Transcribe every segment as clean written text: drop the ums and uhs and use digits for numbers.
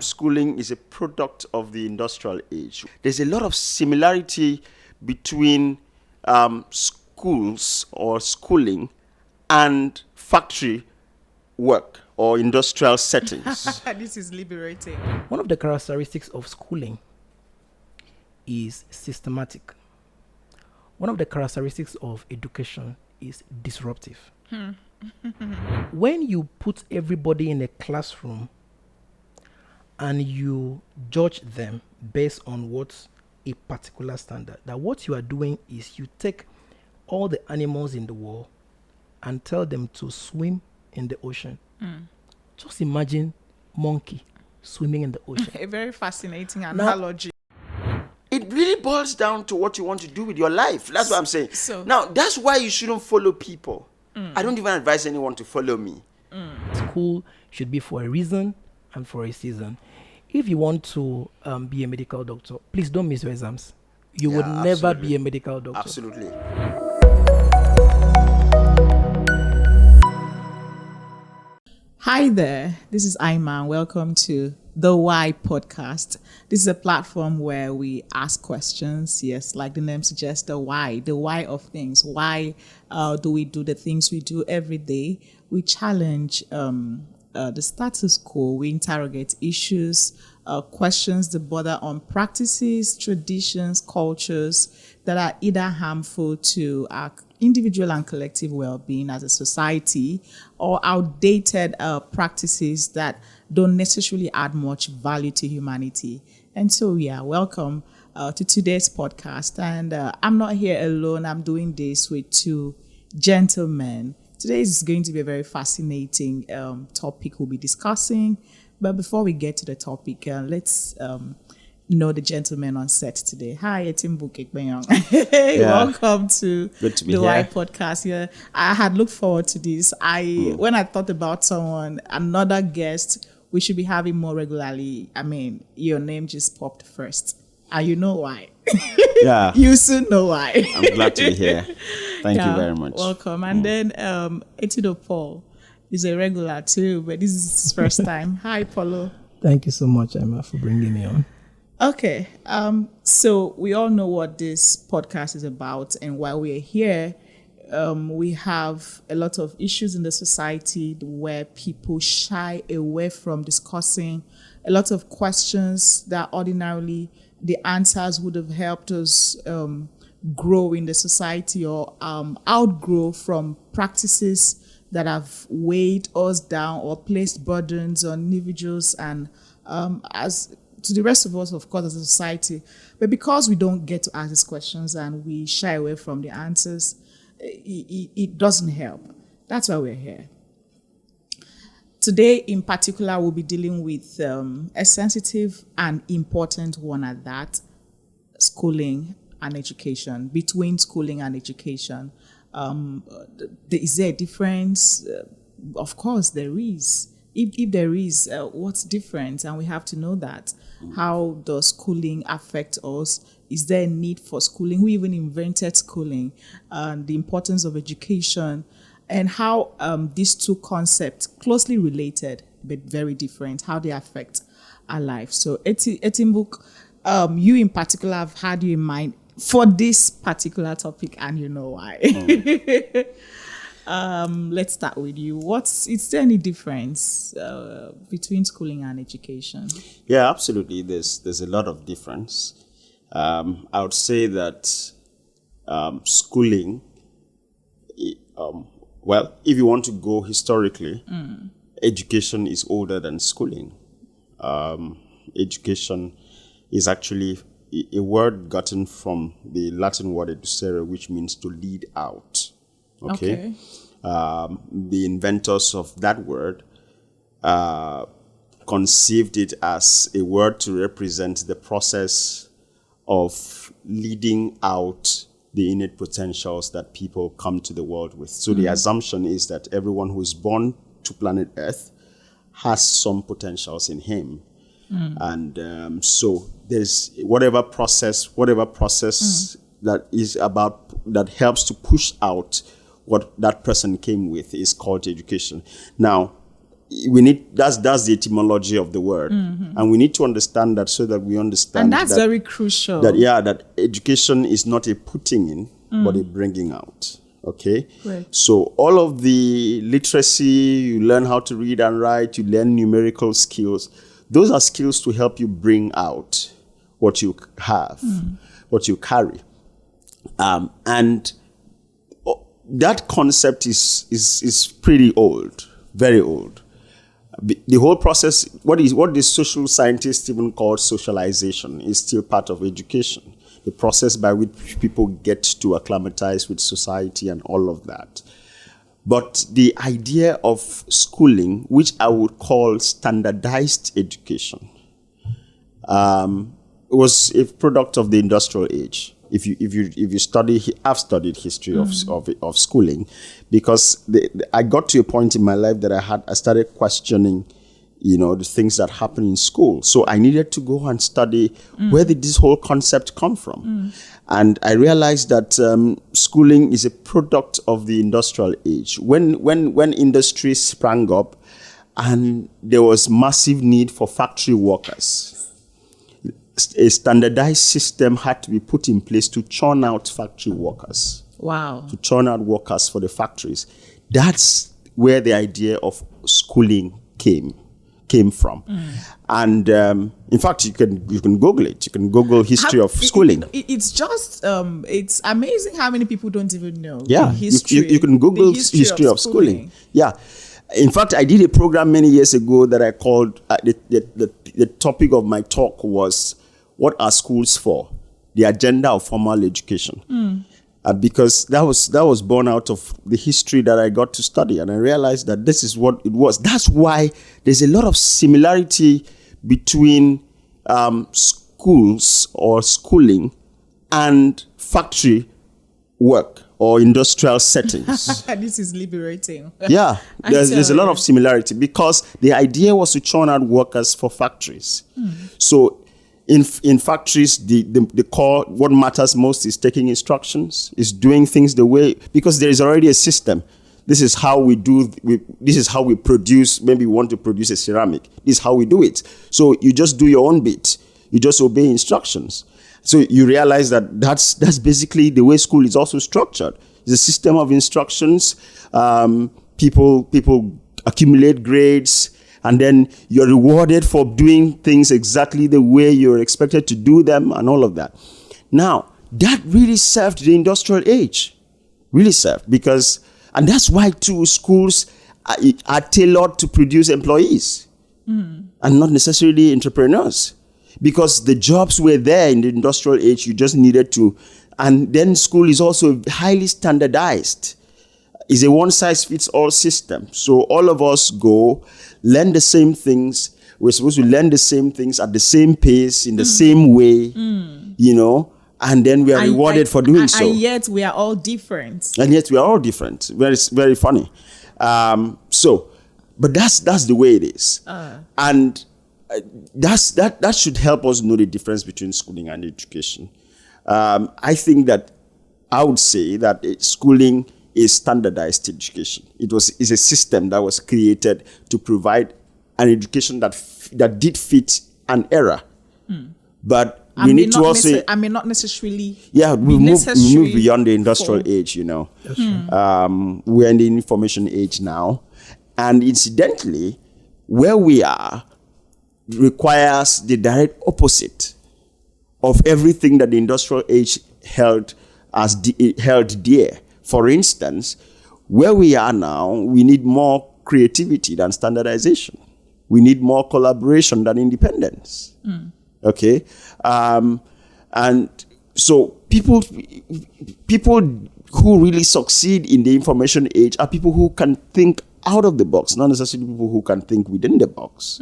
schooling is a product of the industrial age. There's a lot of similarity between schools or schooling and factory work or industrial settings. This is liberating. One of the characteristics of schooling is systematic. One of the characteristics of education is disruptive. When you put everybody in a classroom and you judge them based on what's a particular standard, that what you are doing is you take all the animals in the world and tell them to swim in the ocean. Just imagine monkey swimming in the ocean. A very fascinating analogy. It really boils down to what you want to do with your life. That's what I'm saying. So- now, that's why you shouldn't follow people. I don't even advise anyone to follow me. School should be for a reason and for a season. If you want to be a medical doctor, please don't miss your exams. You would never absolutely. be a medical doctor. Absolutely. Hi there, this is AIMA and welcome to The Why Podcast. This is a platform where we ask questions, yes, like the name suggests, the why of things. Why do we do the things we do every day? We challenge the status quo, we interrogate issues, questions that border on practices, traditions, cultures that are either harmful to our individual and collective well-being as a society, or outdated practices that don't necessarily add much value to humanity. And so, welcome to today's podcast. And I'm not here alone. I'm doing this with two gentlemen. Today is going to be a very fascinating topic we'll be discussing. But before we get to the topic, let's know the gentleman on set today. Hi, Etimbuk, Ekpenyong. Welcome to the Why Podcast. Yeah, I had looked forward to this. When I thought about someone, another guest we should be having more regularly, I mean, your name just popped first. And you know why. Yeah. You soon know why. I'm glad to be here. Thank you very much. Welcome. And then Etido Paul is a regular too, but this is his first time. Hi, Paulo. Thank you so much, Emma, for bringing me on. Okay, so we all know what this podcast is about, and while we're here, we have a lot of issues in the society where people shy away from discussing a lot of questions that ordinarily the answers would have helped us grow in the society or outgrow from practices that have weighed us down or placed burdens on individuals and as to the rest of us, of course, as a society. But because we don't get to ask these questions and we shy away from the answers, it doesn't help. That's why we're here. Today, in particular, we'll be dealing with a sensitive and important one at that, schooling and education, between schooling and education. Is there a difference? Of course, there is. If there is, what's different? And we have to know that. How does schooling affect us? Is there a need for schooling? Who even invented schooling? The importance of education, and how these two concepts, closely related but very different, how they affect our life. So Etimbuk, you in particular, have had you in mind for this particular topic, and you know why. Let's start with you. Is there any difference between schooling and education? Yeah, absolutely. There's a lot of difference. I would say that schooling, well, if you want to go historically, education is older than schooling. Education is actually a word gotten from the Latin word educere, which means to lead out. Okay. The inventors of that word conceived it as a word to represent the process of leading out the innate potentials that people come to the world with. So the assumption is that everyone who is born to planet Earth has some potentials in him. And so there's whatever process that is that helps to push out what that person came with is called education. Now, we need that's the etymology of the word, and we need to understand that so that we understand. And that's very crucial. That education is not a putting in, but a bringing out. Okay, right. So all of the literacy, you learn how to read and write, you learn numerical skills. Those are skills to help you bring out what you have, what you carry, and that concept is pretty old, very old. The whole process, what the social scientists even call socialization, is still part of education. The process by which people get to acclimatize with society and all of that. But the idea of schooling, which I would call standardized education, was a product of the industrial age. If you study, I've studied history of schooling, because I got to a point in my life that I started questioning, the things that happen in school. So I needed to go and study where did this whole concept come from, and I realized that schooling is a product of the industrial age. When industry sprang up, and there was massive need for factory workers. A standardized system had to be put in place to churn out factory workers. Wow. To churn out workers for the factories. That's where the idea of schooling came from. And in fact, you can Google it. You can Google history of schooling. It's just, it's amazing how many people don't even know. Yeah, history, you can Google history of schooling. Yeah. In fact, I did a program many years ago that I called, the topic of my talk was, what are schools for? The agenda of formal education. Because that was born out of the history that I got to study. And I realized that this is what it was. That's why there's a lot of similarity between schools or schooling and factory work or industrial settings. This is liberating. Yeah, there's a lot of similarity, because the idea was to churn out workers for factories. So in factories, the core, what matters most is taking instructions, is doing things the way, because there is already a system. This is how we do, this is how we produce, maybe we want to produce a ceramic. This is how we do it. So you just do your own bit. You just obey instructions. So you realize that that's basically the way school is also structured. It's a system of instructions. People accumulate grades, and then you're rewarded for doing things exactly the way you're expected to do them, and all of that. Now, that really served the industrial age. Really served, because, and that's why too, schools are tailored to produce employees and not necessarily entrepreneurs. Because the jobs were there in the industrial age, you just needed to. And then school is also highly standardized. It's a one-size-fits-all system. So all of us go, learn the same things. We're supposed to learn the same things at the same pace, in the same way, and then we are rewarded for doing so. And yet we are all different. Very, very funny. But that's the way it is. And that should help us know the difference between schooling and education. I think that I would say that schooling is standardized education. It's a system that was created to provide an education that did fit an era. But we need to also... not necessarily... Yeah, we move beyond the industrial age, That's true. We're in the information age now. And incidentally, where we are requires the direct opposite of everything that the industrial age held dear. For instance, where we are now, we need more creativity than standardization. We need more collaboration than independence. Okay? And so people who really succeed in the information age are people who can think out of the box, not necessarily people who can think within the box.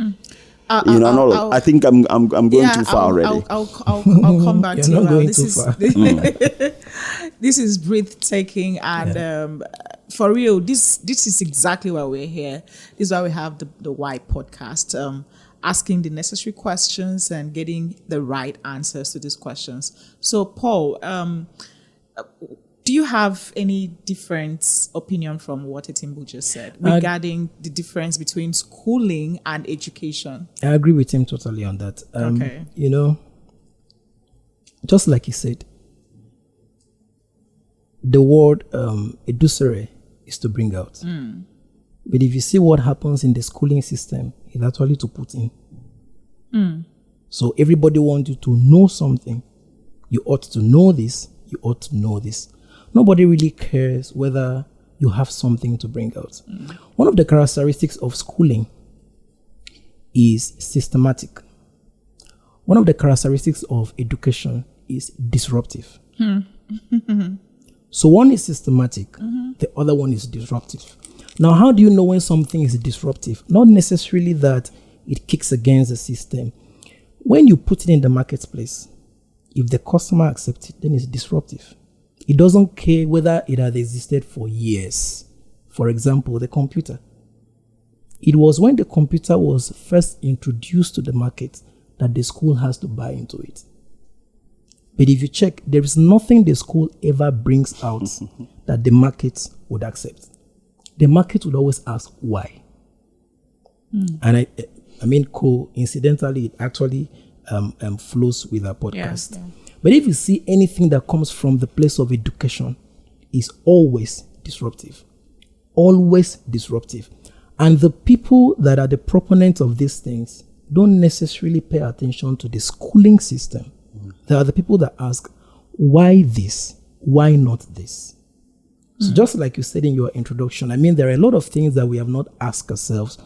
I think I'm going too far already. I'll come back to you. Not going too far. This is breathtaking, and for real, this is exactly why we're here. This is why we have the Why podcast, asking the necessary questions and getting the right answers to these questions. So, Paul, Do you have any different opinion from what Etimbuk just said regarding the difference between schooling and education? I agree with him totally on that. Okay. You know, just like he said, the word edusere is to bring out. But if you see what happens in the schooling system, it's actually to put in. So everybody wants you to know something. You ought to know this. You ought to know this. Nobody really cares whether you have something to bring out. One of the characteristics of schooling is systematic. One of the characteristics of education is disruptive. So one is systematic, the other one is disruptive. Now, how do you know when something is disruptive? Not necessarily that it kicks against the system. When you put it in the marketplace, if the customer accepts it, then it's disruptive. It doesn't care whether it has existed for years. For example, the computer. It was when the computer was first introduced to the market that the school has to buy into it. But if you check, there is nothing the school ever brings out that the market would accept. The market would always ask why. And I mean, coincidentally, it actually flows with our podcast. Yeah. But if you see anything that comes from the place of education, is always disruptive. Always disruptive. And the people that are the proponents of these things don't necessarily pay attention to the schooling system. There are the people that ask, why this? Why not this? So just like you said in your introduction, I mean, there are a lot of things that we have not asked ourselves,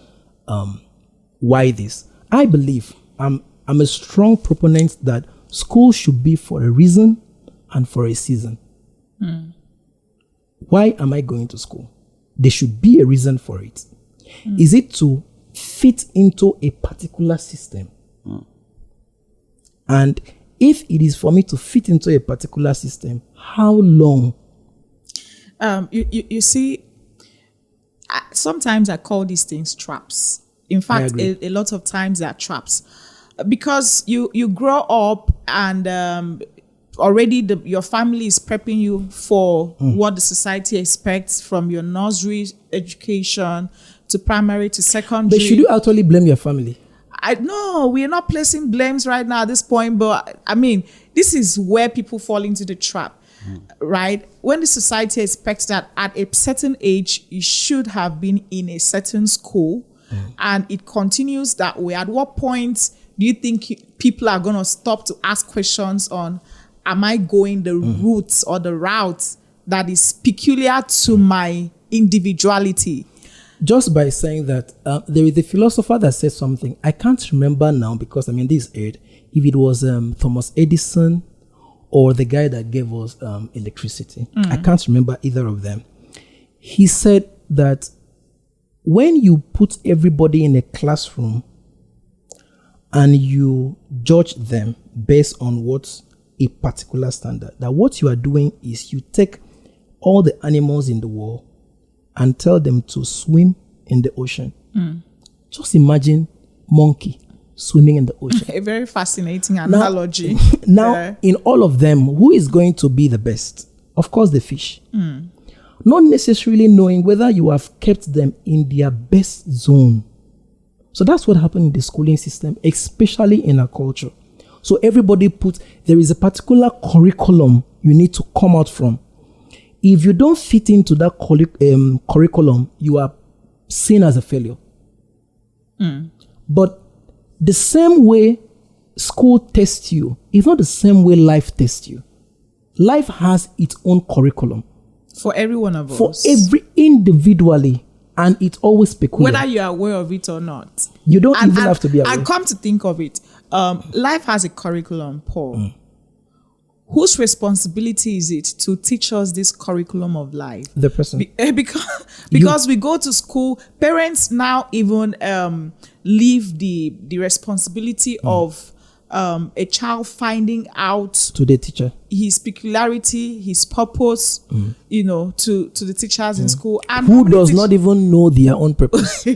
why this? I believe, I'm a strong proponent that school should be for a reason and for a season. Why am I going to school? There should be a reason for it. Is it to fit into a particular system? And if it is for me to fit into a particular system, how long? You see, sometimes I call these things traps. In fact, a lot of times they are traps. Because you grow up and already your family is prepping you for what the society expects from your nursery education to primary to secondary. But should you actually blame your family? No, we are not placing blames right now at this point, but I mean, this is where people fall into the trap, right? When the society expects that at a certain age, you should have been in a certain school, and it continues that way. At what point do you think people are going to stop to ask questions on, am I going the routes or the route that is peculiar to my individuality? Just by saying that, there is a philosopher that said something. I can't remember now because, I mean, this aired. If it was Thomas Edison or the guy that gave us electricity. I can't remember either of them. He said that when you put everybody in a classroom and you judge them based on what's a particular standard, that what you are doing is you take all the animals in the world and tell them to swim in the ocean. Just imagine monkey swimming in the ocean. A very fascinating analogy. Now, in all of them, who is going to be the best? Of course, the fish. Not necessarily knowing whether you have kept them in their best zone. So that's what happened in the schooling system, especially in our culture. So everybody there is a particular curriculum you need to come out from. If you don't fit into that curriculum, you are seen as a failure. But the same way school tests you is not the same way life tests you. Life has its own curriculum. For every one of us. For every individually. And it's always peculiar. Whether you are aware of it or not. You don't even have to be aware. And come to think of it, life has a curriculum, Paul. Whose responsibility is it to teach us this curriculum of life? The person. Because we go to school, parents now even leave the responsibility of a child finding out to the teacher his peculiarity, his purpose, to the teachers in school. And who does not even know their own purpose.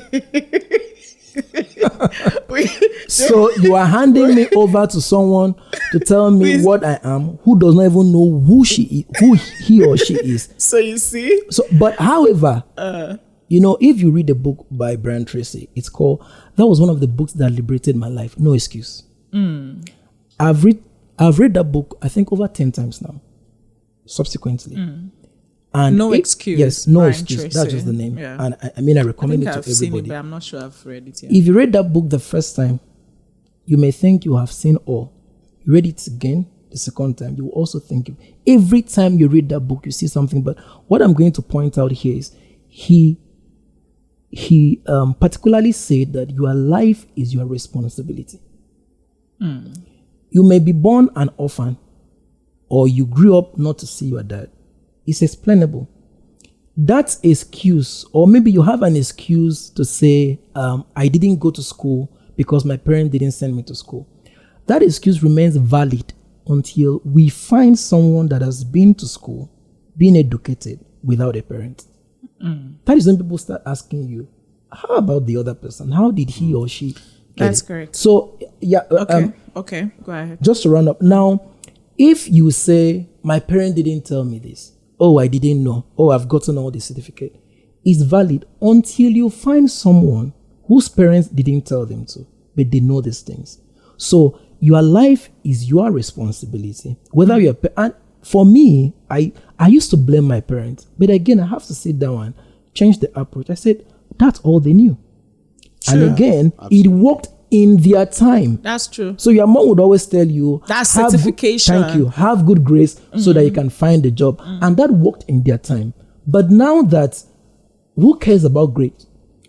So you are handing me over to someone to tell me Please. what I am, who does not even know who he or she is. So you see? So, but however, if you read a book by Brian Tracy, it's called, that was one of the books that liberated my life. No Excuse. I've read that book, I think, over 10 times now, subsequently. And No Excuse. Yes, No Brian Excuse. Tracy. That's just the name. Yeah. And I mean, I I recommend think it I've to seen it, everybody. but I'm not sure I've read it yet. If you read that book the first time, you may think you have seen all. You read it again, the second time, you will also think, every time you read that book, you see something. But what I'm going to point out here is he particularly said that your life is your responsibility. You may be born an orphan, or you grew up not to see your dad. It's explainable. That excuse, or maybe you have an excuse to say, I didn't go to school because my parents didn't send me to school. That excuse remains valid until we find someone that has been to school, been educated without a parent. That is when people start asking you, how about the other person? How did he or she get That's it? correct. So, yeah. Okay, go ahead. Just to round up. Now, if you say, my parent didn't tell me this, oh, I didn't know, oh, I've gotten all the certificate, it's valid until you find someone whose parents didn't tell them to, but they know these things. So your life is your responsibility. Whether you're, and for me, I used to blame my parents, but again, I have to sit down and change the approach. I said, that's all they knew. True. And again, Absolutely. it worked in their time. That's true. So your mom would always tell you, That's have certification. thank you, have good grades so that you can find a job. And that worked in their time. But now that, who cares about grades?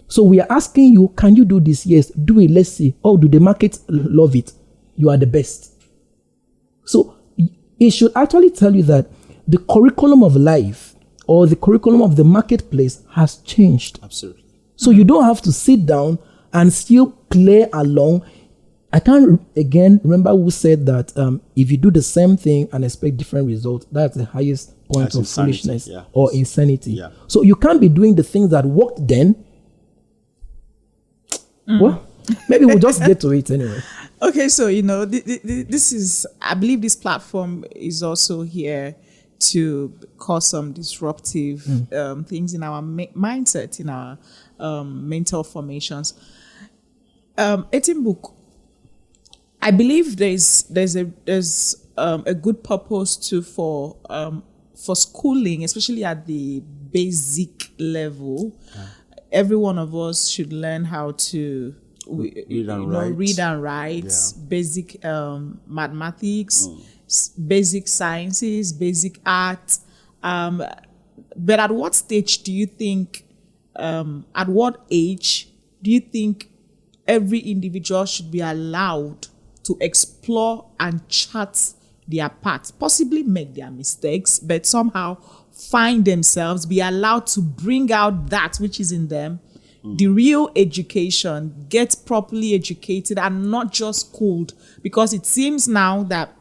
So we are asking you, can you do this? Yes, do it, let's see. Oh, do the market love it? You are the best. So it should actually tell you that the curriculum of life or the curriculum of the marketplace has changed. Absolutely. So you don't have to sit down and still play along. I can't again remember who said that if you do the same thing and expect different results, that's the highest point That's of insanity, foolishness yeah. or insanity. Yeah. So you can't be doing the things that worked then. Well, maybe we'll just get to it anyway. Okay, so this is, I believe this platform is also here to cause some disruptive things in our mindset, in our mental formations. Etimbuk, I believe there's a good purpose for schooling, especially at the basic level. Every one of us should learn how to Read and write. Yeah. basic mathematics, basic sciences, basic art. But at what stage do you think, at what age do you think every individual should be allowed to explore and chart their path, possibly make their mistakes, but somehow find themselves, be allowed to bring out that which is in them, the real education, get properly educated and not just schooled? Because it seems now that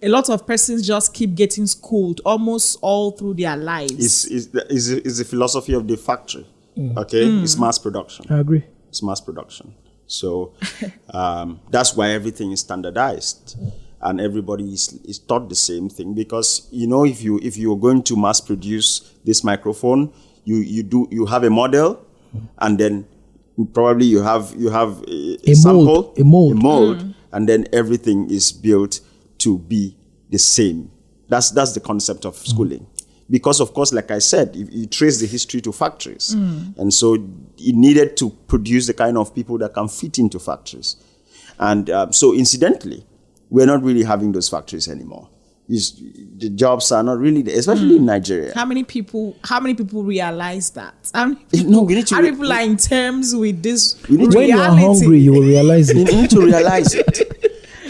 a lot of persons just keep getting schooled almost all through their lives. It's the philosophy of the factory. Okay, it's mass production. I agree. It's mass production. So that's why everything is standardized, and everybody is taught the same thing. Because if you're going to mass produce this microphone, you have a model, and then probably you have a sample, a mold, and then everything is built to be the same. That's the concept of schooling. Because, of course, like I said, you trace the history to factories. And so it needed to produce the kind of people that can fit into factories. And so incidentally, we're not really having those factories anymore. The jobs are not really there, especially in Nigeria. How many people realize that? How many people are in terms with this reality? When you are hungry, you will realize it. You need to realize it.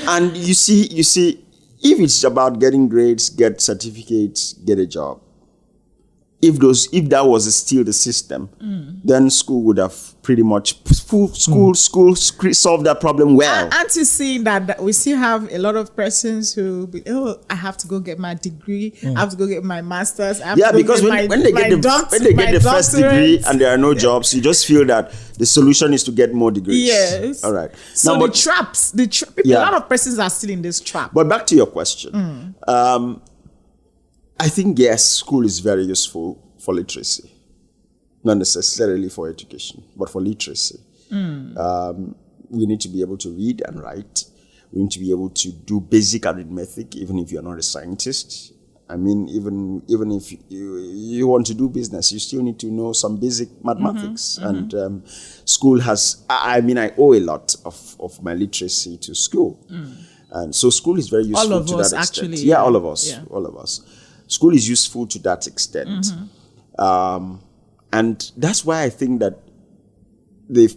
And you see, if it's about getting grades, get certificates, get a job, if that was still the system, then school would have pretty much school solved that problem well. Aren't you seeing that we still have a lot of persons who be, I have to go get my degree, I have to go get my master's, I have to go because get when they get the first degree and there are no jobs, you just feel that the solution is to get more degrees. Yes. All right. So now, a lot of persons are still in this trap. But back to your question. I think, yes, school is very useful for literacy. Not necessarily for education, but for literacy. We need to be able to read and write. We need to be able to do basic arithmetic, even if you're not a scientist. I mean, even if you want to do business, you still need to know some basic mathematics. And school has, I owe a lot of my literacy to school. And so school is very useful to that extent. Actually. Yeah, all of us. Yeah. All of us. School is useful to that extent. And that's why I think that the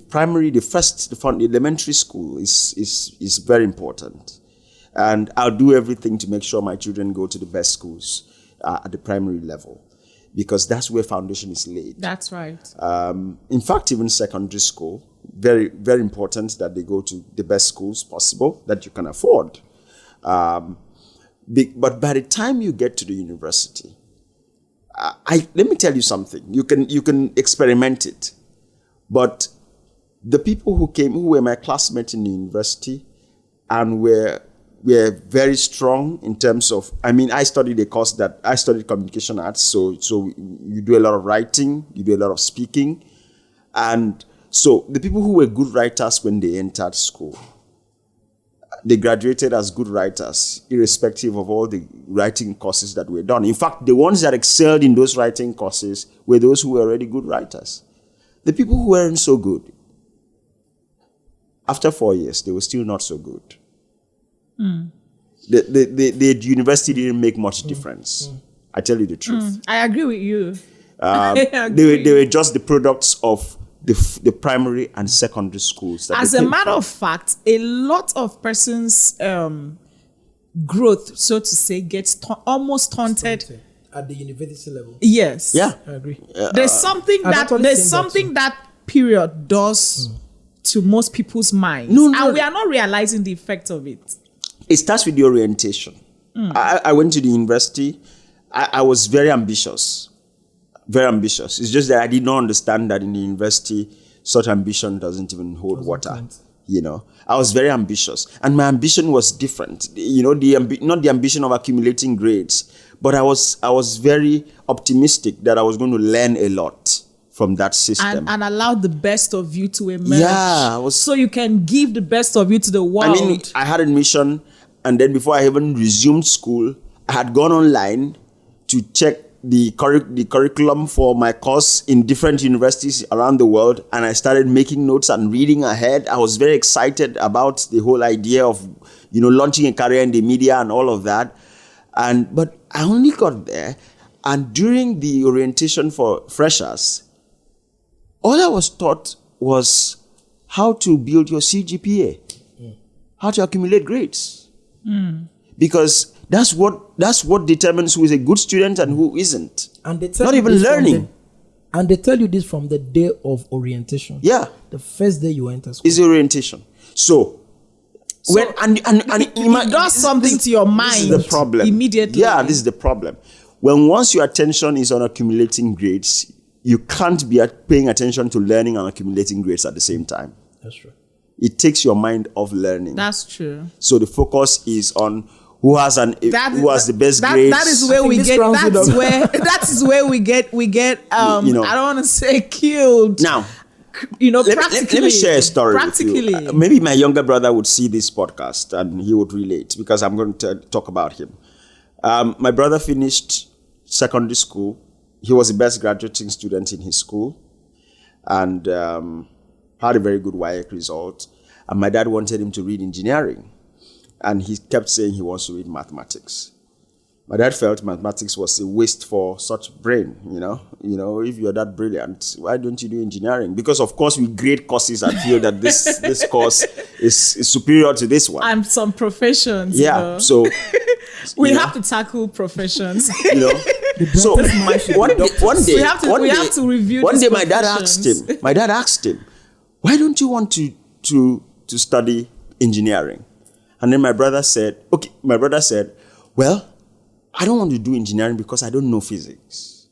elementary school is very important. And I'll do everything to make sure my children go to the best schools at the primary level, because that's where foundation is laid. That's right. In fact, even secondary school, very, very important that they go to the best schools possible that you can afford. But by the time you get to the university, let me tell you something. You can experiment it, but the people who were my classmates in the university and were very strong in terms of, I studied a course that I studied communication arts, so you do a lot of writing, you do a lot of speaking, and so the people who were good writers when they entered school, they graduated as good writers, irrespective of all the writing courses that were done. In fact, the ones that excelled in those writing courses were those who were already good writers. The people who weren't so good, after 4 years, they were still not so good. The university didn't make much difference. I tell you the truth. I agree with you. They were just the products of the primary and secondary schools. As a matter of fact, a lot of persons' growth, so to say, gets almost taunted at the university level. Yes. Yeah, I agree. There's something that period does to most people's minds, and we are not realizing the effect of it. It starts with the orientation. I went to the university. I was very ambitious. Very ambitious. It's just that I did not understand that in the university, such ambition doesn't even hold water. I was very ambitious, and my ambition was different. Not the ambition of accumulating grades, but I was very optimistic that I was going to learn a lot from that system and allow the best of you to emerge. Yeah, so you can give the best of you to the world. I had admission, and then before I even resumed school, I had gone online to check the curriculum for my course in different universities around the world, and I started making notes and reading ahead. I was very excited about the whole idea of, launching a career in the media and all of that. But I only got there, and during the orientation for freshers, all I was taught was how to build your CGPA, how to accumulate grades, because that's what determines who is a good student and who isn't. And they tell not even learning. And they tell you this from the day of orientation. Yeah, the first day you enter school is orientation. So when it does something to your mind. This is the problem immediately. Yeah, this is the problem. Once your attention is on accumulating grades, you can't be paying attention to learning and accumulating grades at the same time. That's true. It takes your mind off learning. That's true. So the focus is on who has the best grades. That is where we get. That is where we get. I don't want to say killed. Now, practically. Let me share a story with you. Maybe my younger brother would see this podcast and he would relate, because I'm going to talk about him. My brother finished secondary school. He was the best graduating student in his school, and had a very good WAEC result. And my dad wanted him to read engineering, and he kept saying he wants to read mathematics. My dad felt mathematics was a waste for such brain. If you're that brilliant, why don't you do engineering? Because of course we grade courses and feel that this course is superior to this one. And some professions. Yeah, so we have to tackle professions. So one day, we have to review. One these day, my dad asked him, "Why don't you want to study engineering?" And then my brother said, "Well, I don't want to do engineering because I don't know physics."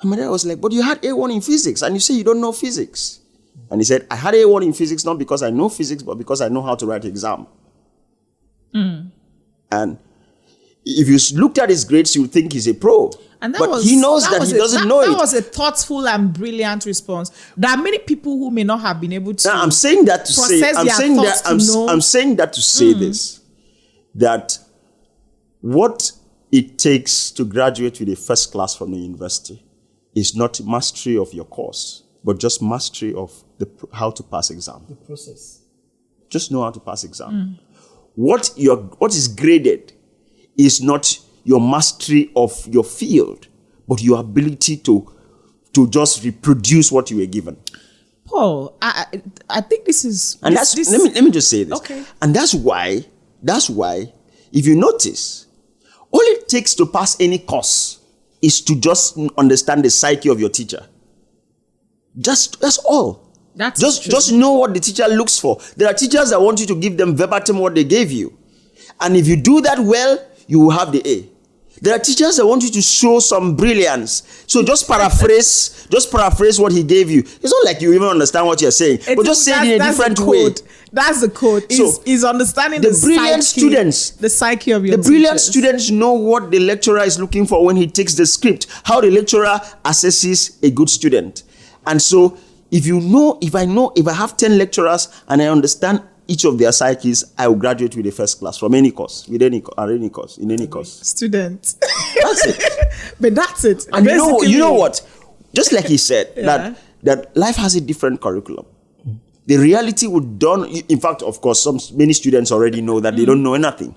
And my dad was like, "But you had A1 in physics, and you say you don't know physics." And he said, "I had A1 in physics not because I know physics, but because I know how to write exam." And if you looked at his grades, you would think he's a pro. He knows that he doesn't know it. That was a thoughtful and brilliant response. There are many people who may not have been able to. Now, I'm saying that to say this, that what it takes to graduate with a first class from the university is not mastery of your course, but just mastery of how to pass exam. The process. Just know how to pass exam. What is graded is not your mastery of your field, but your ability to just reproduce what you were given. Paul, I think this is... And let me just say this. Okay. And that's why, if you notice, all it takes to pass any course is to just understand the psyche of your teacher. That's all. Just know what the teacher looks for. There are teachers that want you to give them verbatim what they gave you. And if you do that well, you will have the A. There are teachers that want you to show some brilliance. So just paraphrase what he gave you. It's not like you even understand what you're saying, but just say it in a different way. That's the code. Is understanding the brilliant students, the psyche of your The brilliant students know what the lecturer is looking for when he takes the script, how the lecturer assesses a good student. And so if I have 10 lecturers and I understand each of their psyches, I will graduate with a first class from any course, in any course. Student. That's it. But that's it. And you know what? Just like he said, that life has a different curriculum. The reality would dawn. In fact, of course, many students already know that they don't know anything.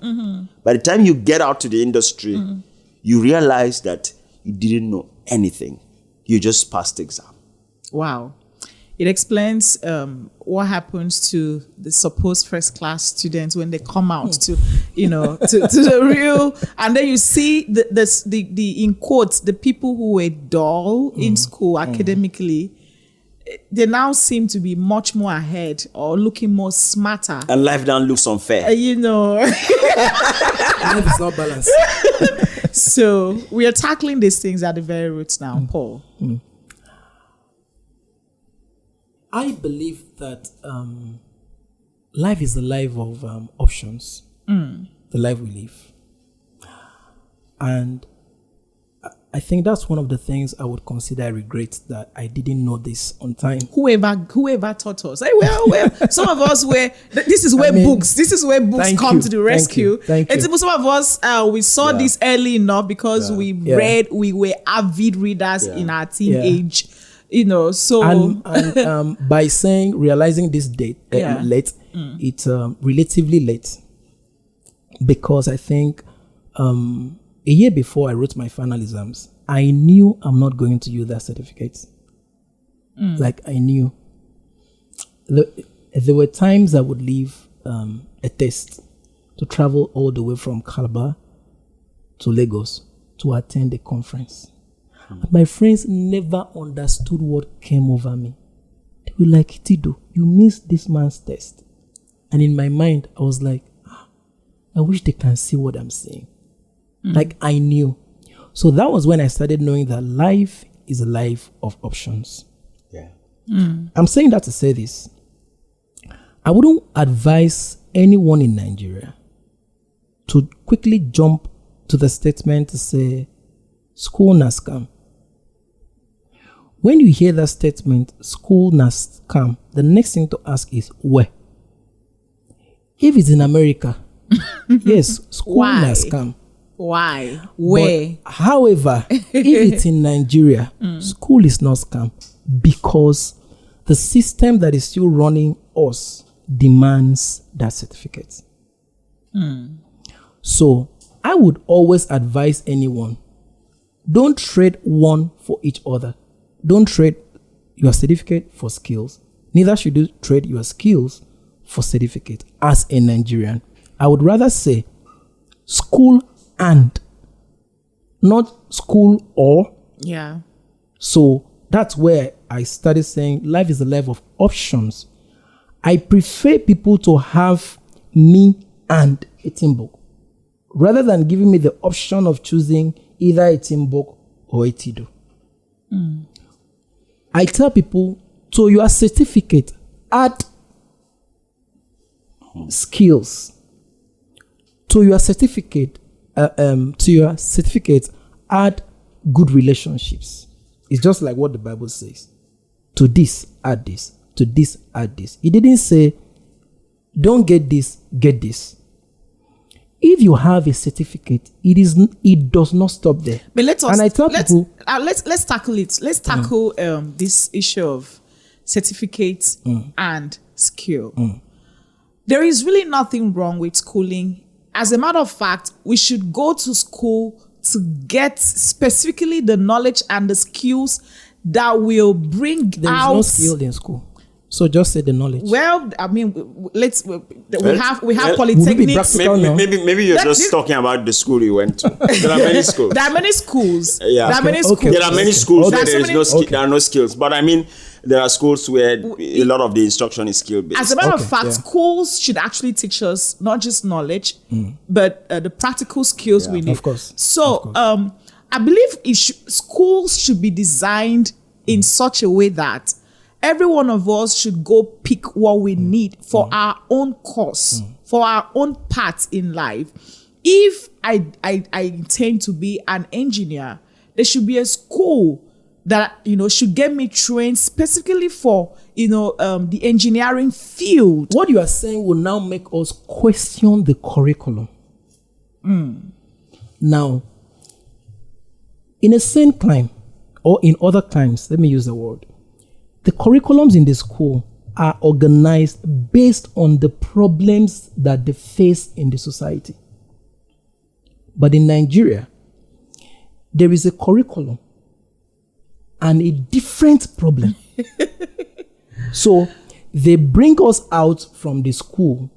By the time you get out to the industry, you realize that you didn't know anything. You just passed the exam. Wow. It explains what happens to the supposed first class students when they come out to the real, and then you see the in quotes, the people who were dull in school academically, they now seem to be much more ahead or looking more smarter. And life now looks unfair. Life is not balanced. So we are tackling these things at the very roots now, Paul. I believe that life is the life of options, the life we live. And I think that's one of the things I would consider a regret, that I didn't know this on time. Whoever taught us. Well, some of us this is where books come to the rescue. Thank you. Some of us, we saw this early enough because we were avid readers in our teenage. So and by realizing this date late, it's relatively late, because I think a year before I wrote my final exams, I knew I'm not going to use that certificate. Like, I knew. There were times I would leave a test to travel all the way from Calabar to Lagos to attend a conference. My friends never understood what came over me. They were like, "Etido, you missed this man's test." And in my mind, I was like, I wish they can see what I'm saying. Like, I knew. So that was when I started knowing that life is a life of options. Yeah. I'm saying that to say this. I wouldn't advise anyone in Nigeria to quickly jump to the statement to say, school na scam. When you hear that statement, school na scam, the next thing to ask is, where? If it's in America, yes, school na scam. Why? Where? But, however, if it's in Nigeria, school is not scam, because the system that is still running us demands that certificate. So I would always advise anyone, don't trade one for each other. Don't trade your certificate for skills. Neither should you trade your skills for certificate. As a Nigerian, I would rather say school and not school or. Yeah. So that's where I started saying life is a life of options. I prefer people to have me and Etimbuk rather than giving me the option of choosing either Etimbuk or Etido. I tell people, to your certificate, add skills. To your certificate, add good relationships. It's just like what the Bible says. To this, add this. To this, add this. It didn't say, don't get this, get this. If you have a certificate, it does not stop there. But let's tackle it. Let's tackle this issue of certificates and skill. There is really nothing wrong with schooling. As a matter of fact, we should go to school to get specifically the knowledge and the skills that will bring There is out. no skill in school. So just say the knowledge. Well, I mean, we have polytechnics. Maybe you're just talking about the school you went to. There are many schools. There are many schools. Yeah. There are many schools. There are many schools where There are no skills. But I mean, there are schools where a lot of the instruction is skill based. As a matter of fact, schools should actually teach us not just knowledge, but the practical skills we need. Of course. So, I believe schools should be designed in such a way that every one of us should go pick what we need for our own course, for our own path in life. If I intend to be an engineer, there should be a school that should get me trained specifically for the engineering field. What you are saying will now make us question the curriculum. Now, in a sane time, or in other times, let me use the word, the curriculums in the school are organized based on the problems that they face in the society. But in Nigeria, there is a curriculum and a different problem. So they bring us out from the school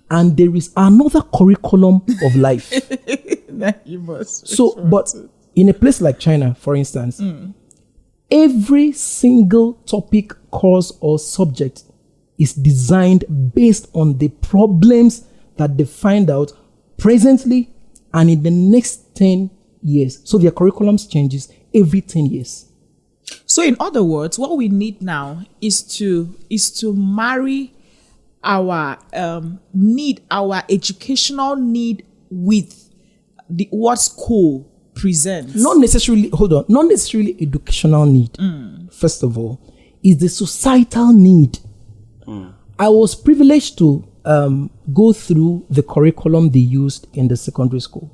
and there is another curriculum of life. You must. So, but in a place like China, for instance, every single topic, course, or subject is designed based on the problems that they find out presently and in the next 10 years. So their curriculums changes every 10 years. So in other words, what we need now is to marry our our educational need with what school presents. Not necessarily educational need. First of all, is the societal need. I was privileged to go through the curriculum they used in the secondary school.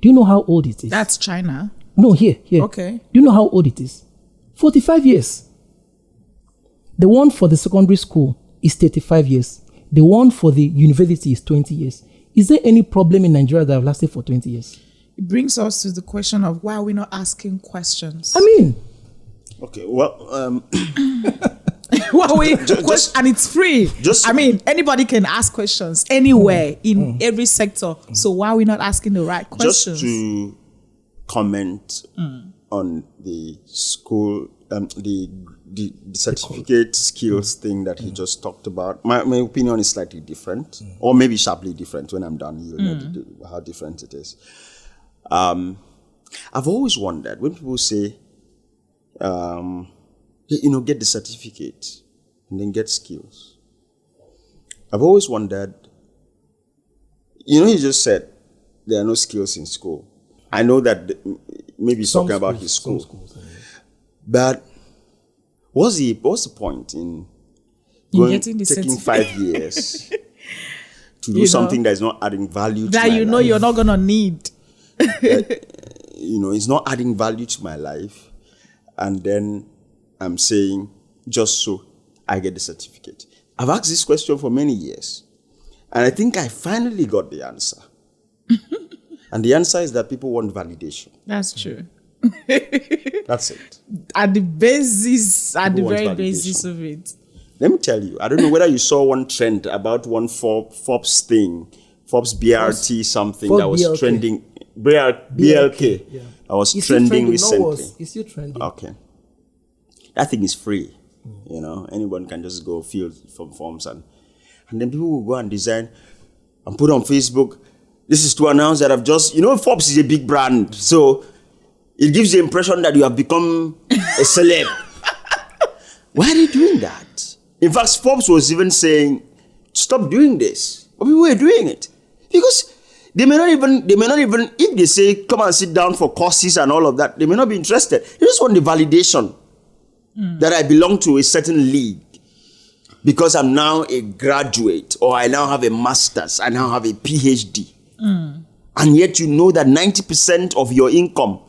Do you know how old it is? That's China. No, here. Okay. Do you know how old it is? 45 years. The one for the secondary school is 35 years. The one for the university is 20 years. Is there any problem in Nigeria that have lasted for 20 years? It brings us to the question of why are we not asking questions? I mean. Okay, well, and it's free. Anybody can ask questions anywhere in every sector. So why are we not asking the right questions? Just to comment on the school, the certificate skills thing that he just talked about. My opinion is slightly different, or maybe sharply different. When I'm done, you'll know how different it is. I've always wondered when people say, get the certificate and then get skills. I've always wondered, he just said there are no skills in school. I know that maybe he's talking about his school. But what's the point in taking 5 years to do something that is not adding value to my life? You're not going to need. It's not adding value to my life. And then I'm saying, just so I get the certificate. I've asked this question for many years. And I think I finally got the answer. And the answer is that people want validation. That's true. That's it. At the very basis of it. Let me tell you, I don't know whether you saw one trend about one Forbes thing, Forbes BRT something that was trending BLK. Yeah. I was It's still trending trending, recently. It's still trending. Okay. That thing is free. You know, anyone can just go fill some forms and then people will go and design and put on Facebook. This is to announce that I've just, Forbes is a big brand. So it gives the impression that you have become a celeb. Why are they doing that? In fact, Forbes was even saying, stop doing this. But people were doing it. Because they may not even, if they say, come and sit down for courses and all of that, they may not be interested. They just want the validation that I belong to a certain league. Because I'm now a graduate, or I now have a master's, I now have a PhD. And yet you know that 90% of your income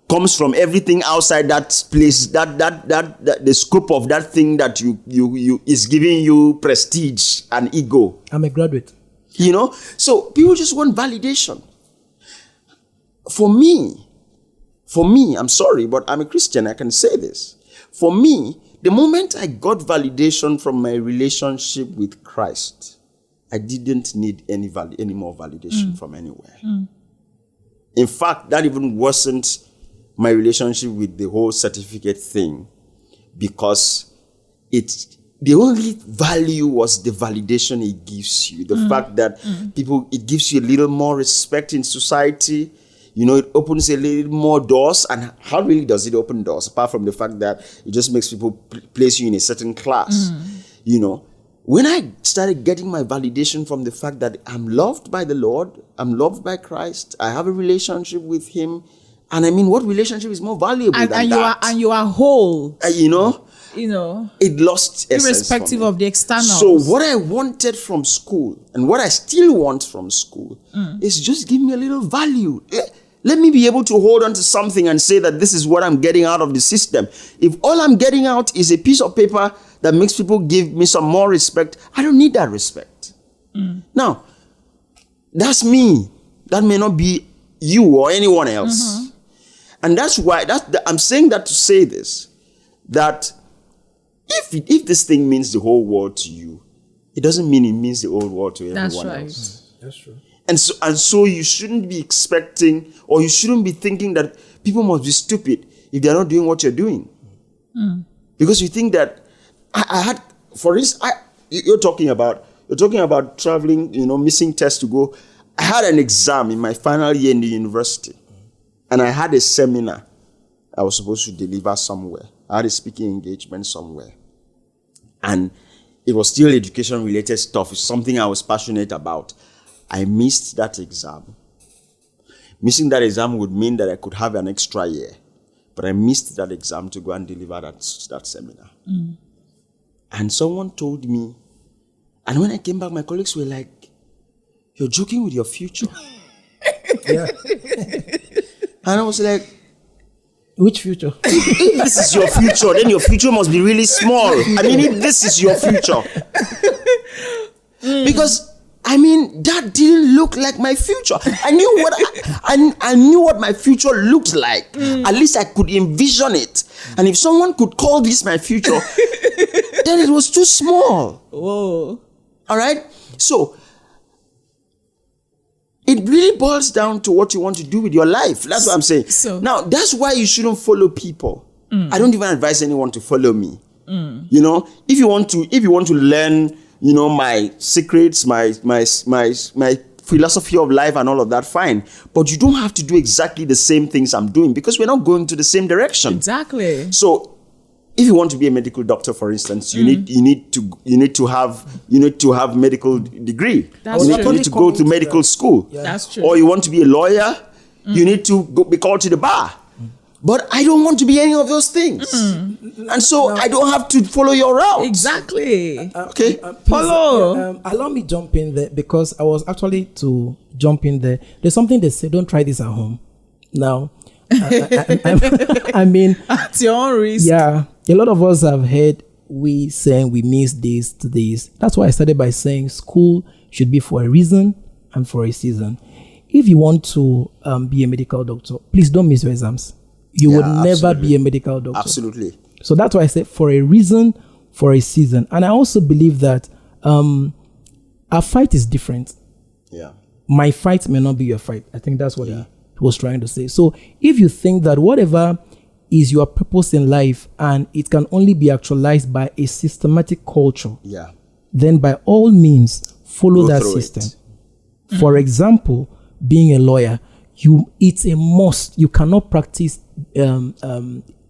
comes from everything outside that place, that the scope of that thing that you is giving you prestige and ego. I'm a graduate. So people just want validation. For me, I'm sorry, but I'm a Christian, I can say this. For me, the moment I got validation from my relationship with Christ, I didn't need any more validation from anywhere. In fact, that even worsened my relationship with the whole certificate thing, because the only value was the validation it gives you. The fact that it gives you a little more respect in society. It opens a little more doors. And how really does it open doors? Apart from the fact that it just makes people place you in a certain class. When I started getting my validation from the fact that I'm loved by the Lord, I'm loved by Christ, I have a relationship with Him, and I mean, what relationship is more valuable than that? You are whole. It lost essence. Irrespective of the externals. So what I wanted from school, and what I still want from school, is just give me a little value. Let me be able to hold on to something and say that this is what I'm getting out of the system. If all I'm getting out is a piece of paper that makes people give me some more respect, I don't need that respect. Now, that's me. That may not be you or anyone else. And that's why I'm saying that to say this, that if this thing means the whole world to you, it doesn't mean it means the whole world to everyone else. That's true. And so you shouldn't be expecting, or you shouldn't be thinking that people must be stupid if they're not doing what you're doing. Because you think that I had, for instance, you're talking about traveling, missing tests to go. I had an exam in my final year in the university, and I had a seminar I was supposed to deliver somewhere. I had a speaking engagement somewhere. And it was still education-related stuff. It's something I was passionate about. I missed that exam. Missing that exam would mean that I could have an extra year. But I missed that exam to go and deliver that seminar. And someone told me, and when I came back, my colleagues were like, you're joking with your future. Yeah. And I was like, which future? If this is your future, then your future must be really small. I mean, if this is your future. Because, that didn't look like my future. I knew what my future looked like. At least I could envision it. And if someone could call this my future, then it was too small. Whoa. All right? So, it really boils down to what you want to do with your life. That's what I'm saying. Now, that's why you shouldn't follow people. I don't even advise anyone to follow me. If you want to learn, my secrets, my philosophy of life and all of that, fine. But you don't have to do exactly the same things I'm doing, because we're not going to the same direction. Exactly. So, if you want to be a medical doctor, for instance, you need to have medical degree. You need to go to medical school. Yeah. That's true. Or you want to be a lawyer, you need to be called to the bar. But I don't want to be any of those things. And so I don't have to follow your route. Exactly. Okay. Follow. Allow me jump in there, because I was actually to jump in there. There's something they say, don't try this at home. Now, I mean, at your own risk. Yeah. A lot of us have heard we saying we miss this to this. That's why I started by saying school should be for a reason and for a season. If you want to be a medical doctor, please don't miss your exams. You would never be a medical doctor. Absolutely. So that's why I said for a reason, for a season. And I also believe that our fight is different. Yeah. My fight may not be your fight. I think that's what was trying to say. So if you think that whatever is your purpose in life and it can only be actualized by a systematic culture, then by all means follow that system. For example, being a lawyer, it's a must. You cannot practice law.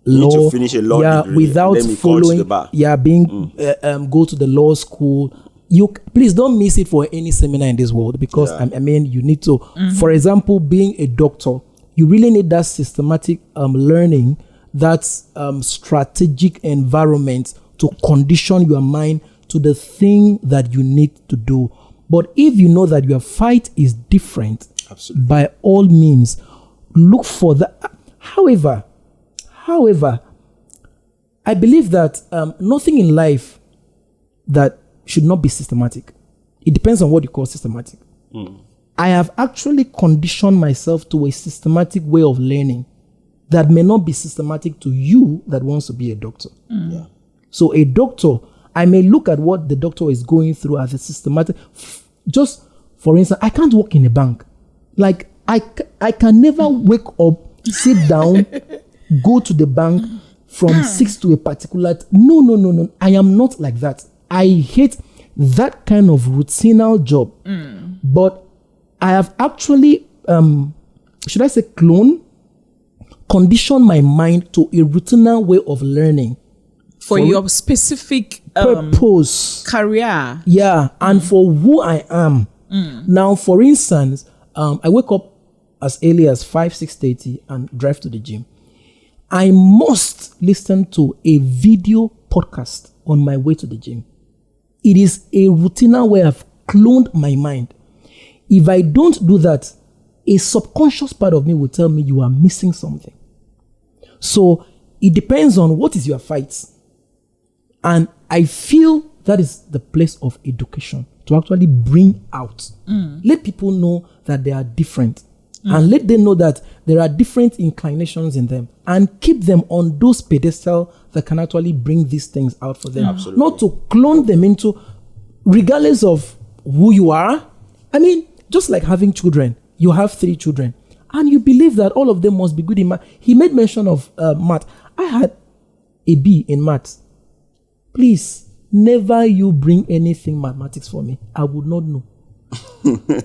You need to finish a law degree without following. Go to the law school. You please don't miss it for any seminar in this world, because I mean you need to. For example, being a doctor, you really need that systematic learning, that strategic environment to condition your mind to the thing that you need to do. But if you know that your fight is different, by all means, look for that. However, I believe that nothing in life that should not be systematic. It depends on what you call systematic. I have actually conditioned myself to a systematic way of learning that may not be systematic to you that wants to be a doctor. So a doctor, I may look at what the doctor is going through as a systematic. Just for instance, I can't work in a bank. Like I can never wake up, sit down, go to the bank from 6 to a particular. No. I am not like that. I hate that kind of routinal job. But I have actually, should I say, condition my mind to a routinal way of learning. For your specific purpose. Career. And for who I am. Now, for instance, I wake up as early as 6:30 and drive to the gym. I must listen to a video podcast on my way to the gym. It is a routinal way I've cloned my mind. If I don't do that, a subconscious part of me will tell me you are missing something. So it depends on what is your fight. And I feel that is the place of education, to actually bring out. Let people know that they are different. And let them know that there are different inclinations in them. And keep them on those pedestals that can actually bring these things out for them. Not to clone them into, regardless of who you are. I mean, just like having children. You have 3 children. And you believe that all of them must be good in math. He made mention of math. I had a B in math. Please, never you bring anything mathematics for me. I would not know.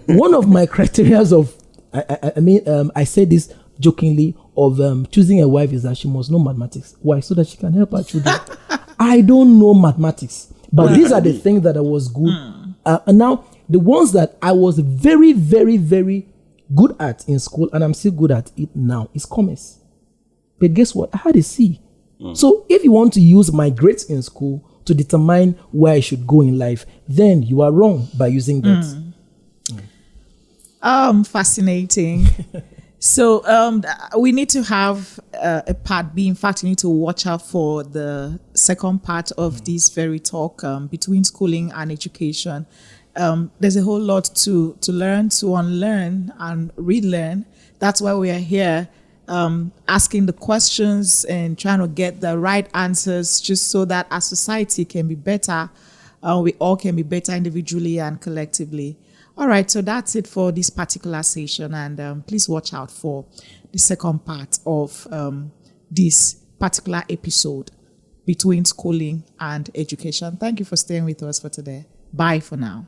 One of my criteria of, I say this jokingly, of choosing a wife is that she must know mathematics. Why? So that she can help her children. I don't know mathematics. But these are the things that I was good. And now, the ones that I was very, very, very good at in school, and I'm still good at it now, is commerce. But guess what? I had a C. So if you want to use my grades in school to determine where I should go in life, then you are wrong by using that. Fascinating. So we need to have a part B. In fact, you need to watch out for the second part of this very talk between schooling and education. There's a whole lot to learn, to unlearn and relearn. That's why we are here, asking the questions and trying to get the right answers, just so that our society can be better. We all can be better individually and collectively. All right, so that's it for this particular session. And please watch out for the second part of this particular episode between schooling and education. Thank you for staying with us for today. Bye for now.